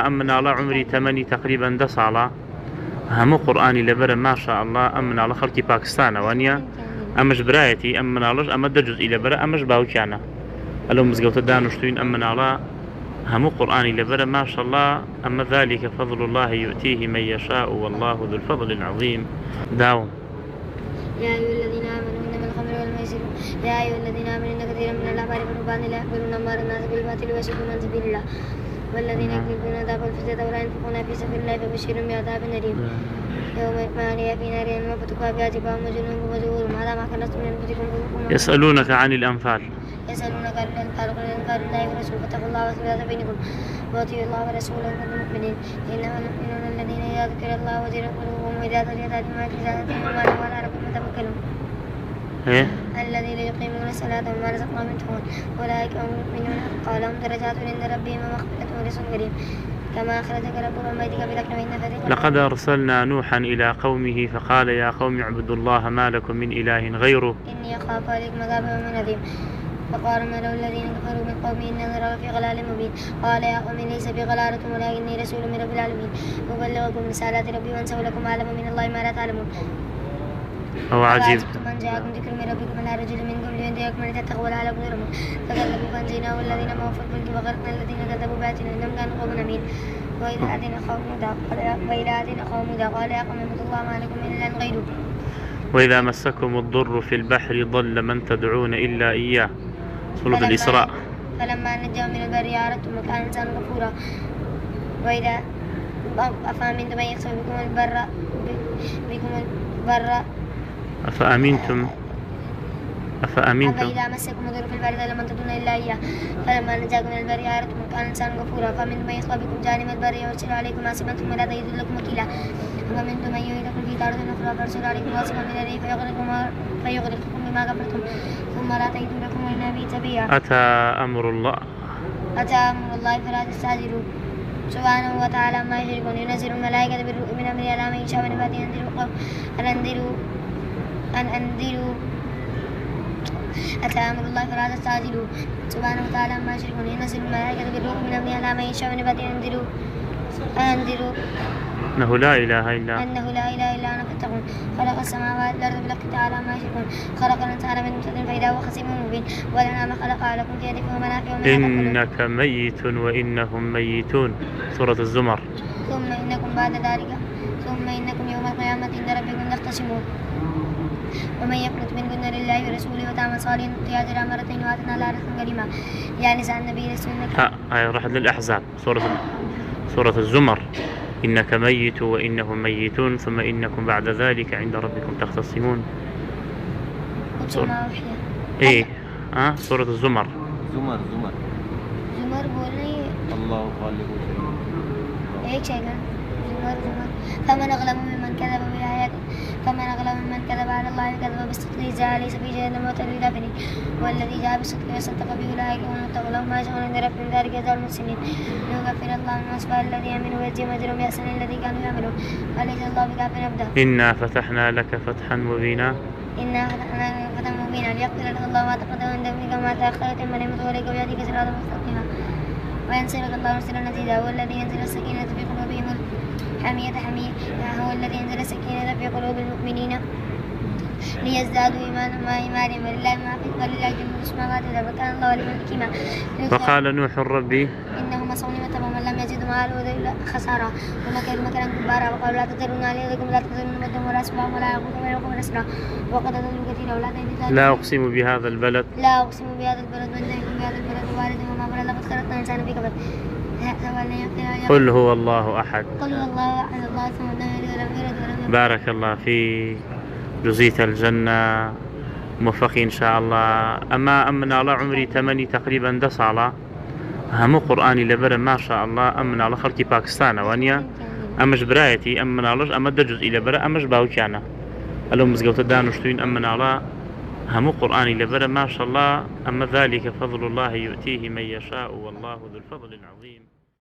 أم مناڵە عمری تەمەنی تقریبا 10 ساڵە هەموو قورآانی لەبەرە ما شاء الله ئەم مناڵە خەڵکی پاکستانەوە نیە ئەمەش برایەتی ئەم مناڵەش ئەمە 10 جوزئی لەبەرە ئەمەش باوکیانە ئەلەو مزگەوتە دانوشتوین ئەم مناڵە همو قرآني لبرا ما شاء الله أما ذلك فضل الله يؤتيه من يشاء والله ذو الفضل العظيم. داوم. يا أيها الذين آمنوا إنما الخمر والميسر يا أيها الذين آمنوا إن كثيرا من الأحبار والرهبان لا يأكلون أموال الناس بالباطل ويصدون عن سبيل الله والذين يكذبون عذاب الفتنة ولا ينفقون في سبيل الله فبشرهم بعذاب أليم يوم يحمى في نار وفتكها بها جباههم وجنوبهم وظهورهم هذا ما كنتم من أنفسكم يسألونك عن الأنفال يسألونك عن الأنفال قل الأنفال لله ورسوله فاتقوا الله واصلحوا بينكم وأطيعوا الله ورسوله إن كنتم مؤمنين إنما المؤمنون الذين إذا ذكر الله وجلت قلوبهم وإذا تليت عليهم آياته زادتهم وعلى ربهم يتوكلون الذين يقيمون الصلاة ومما رزقناهم ينفقون أولئك هم المؤمنون حقا لهم درجات عند ربهم ومغفرة ورزق كريم كما أخرجك ربك من بيتك بالحق وإن فريقا لقد أرسلنا نوحا إلى قومه فقال يا قوم اعبدوا الله ما لكم من إله غيره إني أخاف عليكم عذاب يوم عظيم فقال الملأ الذين كفروا من قومه إنا نراك في ضلال مبين قال يا قوم ليس بي ضلالة ولكني رسول من رب العالمين أبلغكم رسالات ربي وأنزل لكم أعلم من الله ما لا تعلمون أو عجيب من جاءكم ذكر من ربكم على رجل منكم لينذركم ولتتقوا لعلكم ترحمون فكذبوا فأنجيناه والذين معه في الفلك وغرقنا الذين كذبوا بآياتنا إنهم كانوا قوما عمين وإذا آتينا قوم هودا قال يا قوم اعبدوا الله ما لكم من إله غيره وإذا مسكم الضر في البحر ضل من تدعون إلا إياه. سورة الإسراء. فلما نجاهم من البر عرفتم وكان الإنسان غفورا وإذا أفأمنتم أن يخسف بكم البر أفأمنتم أفإذا مسكم الضر في البر ضل من تدعون إلا إياه فلما نجاكم من البر عرفتم وكان الإنسان غفورا فأمنتم أن يخسف بكم جانب البر ويرسل عليكم حاسبا ثم لا تجدوا لكم وكيلا ومنتم من يعيدكم في تارة أخرى فيرسل عليكم حاسبا من الريح فيغرقكم بما كفرتم ثم لا تجدوا لكم إلا به تبيعا. أتى أمر الله فلا تستعجلوا سبحانه وتعالى ما يشركون ينزل الملائكة بالروح من أمره على من يشاء من عباده أن أنذروا أتى أمر الله فلا تستعجلوا سبحانه وتعالى ما يشركون ينزل الملائكة بالروح من أمره على من يشاء من عباده أنذروا أنه لا إله إلا أنا فاتقون خلق السماوات والأرض بالحق تعالى ما يشركون خلق الإنسان من نطفة فإذا هو خصيم مبين والأنعام خلقها لكم فيها دفء ومنافع إنك ميت وإنهم ميتون. سورة الزمر. ثم إنكم يوم القيامة عند ربكم تختصمون ومن يقنط منكن لله ورسوله وتعمل صالحا نؤتيها أجرها مرتين وآتنا لها رزقا كريما. يا نساء النبي لستن راحت للأحزاب. سورة الزمر. إنك ميت وإنهم ميتون ثم إنكم بعد ذلك عند ربكم تختصمون. سورة الزمر. زمر بولي الله خالق ايش زمر فمن أغلب ممن كذب على الله وكذب بالصدق جاء ليس في جهنم وتلوي دفنه والذي جاء بالصدق وصدق به أولئك هم المتقون لهم ما يشاءون عند ربهم ذلك جزاء المحسنين ليغفر الله من أسفل الذي آمنوا ويجزيهم أجرهم بأحسن الذي كانوا يعملون أليس الله بكاف عبده. إنا فتحنا لك فتحا مبينا ليغفر لك الله ما تقدم من ذنبك وما تأخر ثم نعمته عليك ويهديك صراطا مستقيما وينصرك الله نصرا عزيزا هو الذي ينزل السكينة في قلوبهم هو الذي ينزل السكينة في قلوب المؤمنين ليزدادوا إيمانا مع إيمانهم ولله جنود السماوات والأرض وكان الله عليما حكيما. وقال نوح ربي إنهم مسعون ومن لم يجدوا مع الهدى إلا خسارا ومكروا مكرا كبارا وقالوا لا تذرون آلهتكم لا تذرون ودا ولا سواع ولا يغوث ويعوق ونسرا وقد ضلوا كثيرا ولا تجد لا أقسم بهذا البلد من جاءكم بهذا البلد ووالد وما ولد لقد خلقنا الإنسان في كبد. قل هو الله أحد الله الصمد لم يلد ولم يولد ولم يكن. بارك الله في جزيت الجنة موفق إن شاء الله. أما أمنا الله عمري تمني تقريبا 10 ساڵە هەموو قورآانی لەبەرە ما شاء الله ئەم مناڵە خەڵکی پاکستانەوە نیە ئەمەش برایەتی ئەم مناڵەش ئەمە 10 جوزئی لەبەرە ئەمەش باوکیانە ئەلەو مزگەوتە دانوشتوین ئەم مناڵە هەموو قورآانی لەبەرە ما شاء الله أما ذلك فضل الله يؤتيه من يشاء والله ذو الفضل العظيم.